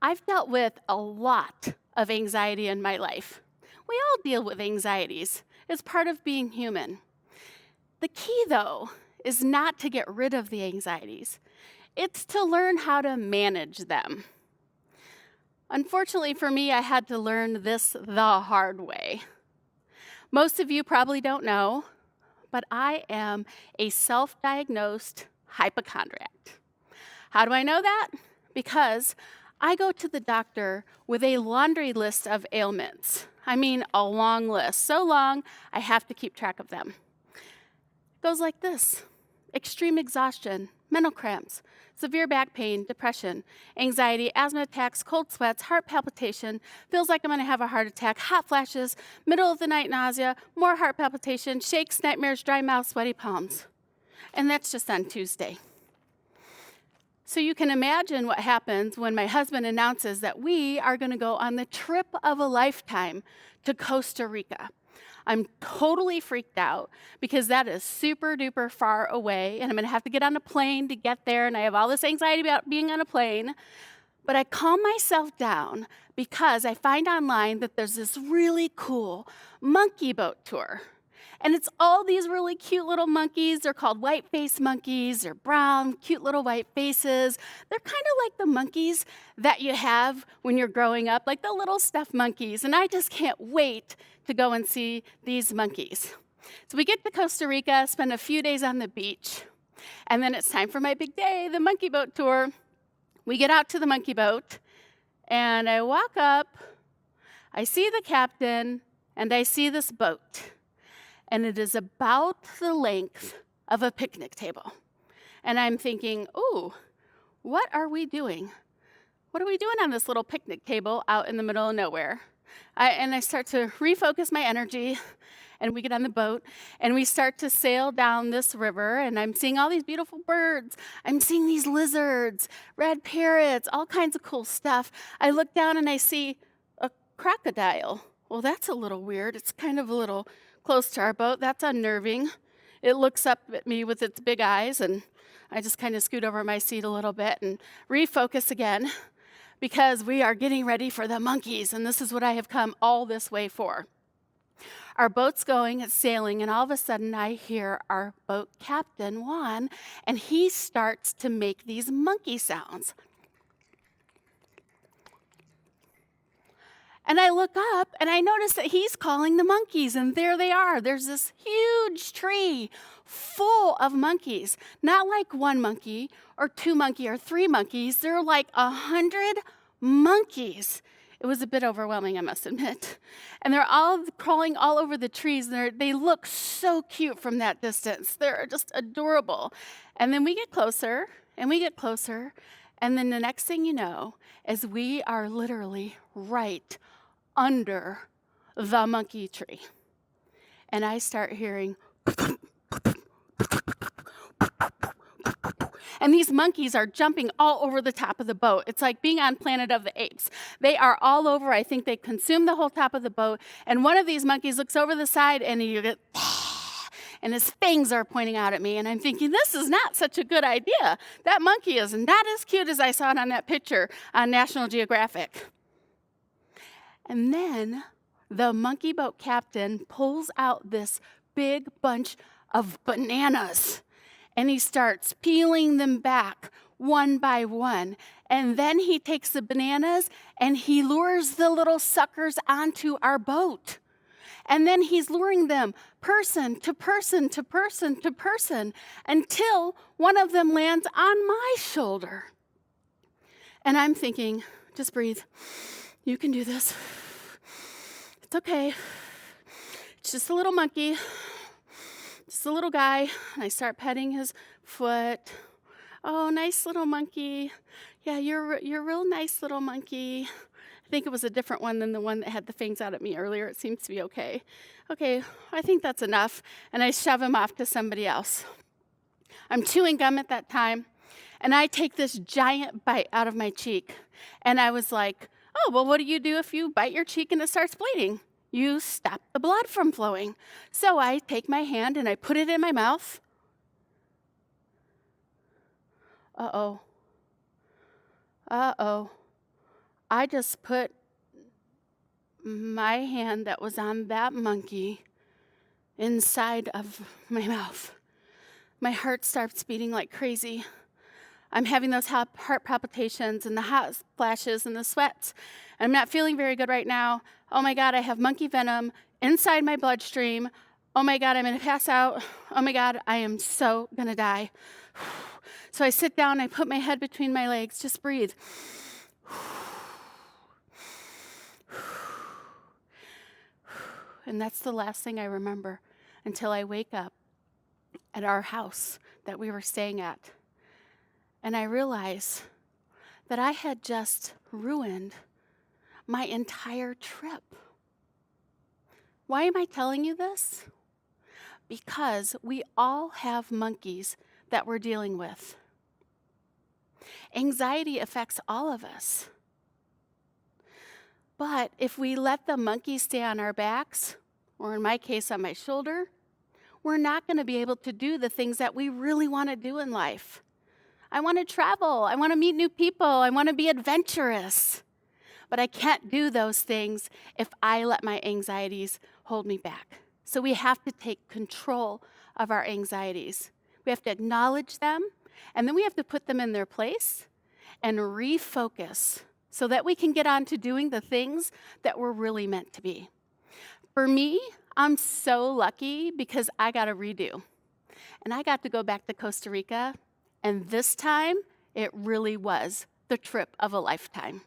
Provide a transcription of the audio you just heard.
I've dealt with a lot of anxiety in my life. We all deal with anxieties. It's part of being human. The key, though, is not to get rid of the anxieties. It's to learn how to manage them. Unfortunately for me, I had to learn this the hard way. Most of you probably don't know, but I am a self-diagnosed hypochondriac. How do I know that? Because I go to the doctor with a laundry list of ailments. I mean, a long list. So long, I have to keep track of them. It goes like this: extreme exhaustion, mental cramps, severe back pain, depression, anxiety, asthma attacks, cold sweats, heart palpitation, feels like I'm going to have a heart attack, hot flashes, middle of the night nausea, more heart palpitation, shakes, nightmares, dry mouth, sweaty palms. And that's just on Tuesday. So you can imagine what happens when my husband announces that we are going to go on the trip of a lifetime to Costa Rica. I'm totally freaked out because that is super duper far away, and I'm going to have to get on a plane to get there, and I have all this anxiety about being on a plane. But I calm myself down because I find online that there's this really cool monkey boat tour. And it's all these really cute little monkeys. They're called white-faced monkeys. They're brown, cute little white faces. They're kind of like the monkeys that you have when you're growing up, like the little stuffed monkeys. And I just can't wait to go and see these monkeys. So we get to Costa Rica, spend a few days on the beach, and then it's time for my big day, the monkey boat tour. We get out to the monkey boat, and I walk up, I see the captain, and I see this boat. And it is about the length of a picnic table. And I'm thinking, ooh, what are we doing? What are we doing on this little picnic table out in the middle of nowhere? I start to refocus my energy, and we get on the boat, and we start to sail down this river, and I'm seeing all these beautiful birds. I'm seeing these lizards, red parrots, all kinds of cool stuff. I look down, and I see a crocodile. Well, that's a little weird. It's kind of a little close to our boat. That's unnerving. It looks up at me with its big eyes, and I just kind of scoot over my seat a little bit and refocus again because we are getting ready for the monkeys, and this is what I have come all this way for. Our boat's going, it's sailing, and all of a sudden I hear our boat captain, Juan, and he starts to make these monkey sounds. And I look up, and I notice that he's calling the monkeys, and there they are. There's this huge tree full of monkeys. Not like one monkey, or two monkey, or three monkeys. There are like 100 monkeys. It was a bit overwhelming, I must admit. And they're all crawling all over the trees. They look so cute from that distance. They're just adorable. And then we get closer, and we get closer, and then the next thing you know is we are literally right under the monkey tree. And I start hearing, and these monkeys are jumping all over the top of the boat. It's like being on Planet of the Apes. They are all over. I think they consume the whole top of the boat. And one of these monkeys looks over the side, and you get, and his fangs are pointing out at me. And I'm thinking, this is not such a good idea. That monkey is not as cute as I saw it on that picture on National Geographic. And then the monkey boat captain pulls out this big bunch of bananas, and he starts peeling them back one by one. And then he takes the bananas and he lures the little suckers onto our boat. And then he's luring them person to person to person to person until one of them lands on my shoulder. And I'm thinking, just breathe. You can do this. It's okay. It's just a little monkey. Just a little guy. And I start petting his foot. Oh, nice little monkey. Yeah, you're a real nice little monkey. I think it was a different one than the one that had the fangs out at me earlier. It seems to be okay. Okay, I think that's enough. And I shove him off to somebody else. I'm chewing gum at that time, and I take this giant bite out of my cheek. And I was like, oh, well, what do you do if you bite your cheek and it starts bleeding? You stop the blood from flowing. So I take my hand and I put it in my mouth. Uh-oh. I just put my hand that was on that monkey inside of my mouth. My heart starts beating like crazy. I'm having those heart palpitations and the hot flashes and the sweats. I'm not feeling very good right now. Oh my God, I have monkey venom inside my bloodstream. Oh my God, I'm gonna pass out. Oh my God, I am so gonna die. So I sit down, I put my head between my legs, just breathe. And that's the last thing I remember until I wake up at our house that we were staying at. And I realize that I had just ruined my entire trip. Why am I telling you this? Because we all have monkeys that we're dealing with. Anxiety affects all of us. But if we let the monkey stay on our backs, or in my case on my shoulder, we're not going to be able to do the things that we really want to do in life. I want to travel. I want to meet new people. I want to be adventurous. But I can't do those things if I let my anxieties hold me back. So we have to take control of our anxieties. We have to acknowledge them, and then we have to put them in their place and refocus so that we can get on to doing the things that we're really meant to be. For me, I'm so lucky because I got a redo. And I got to go back to Costa Rica, and this time it really was the trip of a lifetime.